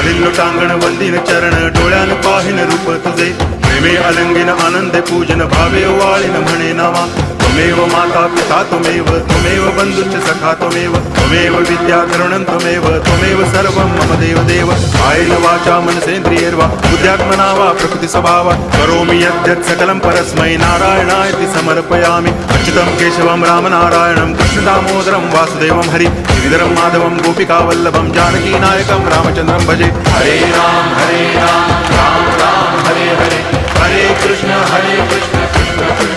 चालिल्लो टांगण वंदिन चरण डोळ्यान पाहिन रूप तुझे प्रेमे अलंगिन आनंदे पूजन भावे वाळीन म्हणे नावा त्वमेव माता पिता त्वमेव बंधुश्च सखा त्वमेव विद्या तरुणं त्वमेव सर्वं मम देव कायेन वाचा मनसेन्द्रियैर्वा बुद्ध्यात्मना वा प्रकृति स्वभावा करोमि यद्यत् सकलं परस्मै नारायणायति समर्पयामि अच्युतं केशवं रामनारायणं कृष्णदामोदरं वासुदेवं हरि गिरिधरं माधवं गोपिकावल्लभं जानकीनायकं रामचन्द्रं भजे हरे राम राम राम हरे हरे हरे कृष्ण कृष्ण कृष्ण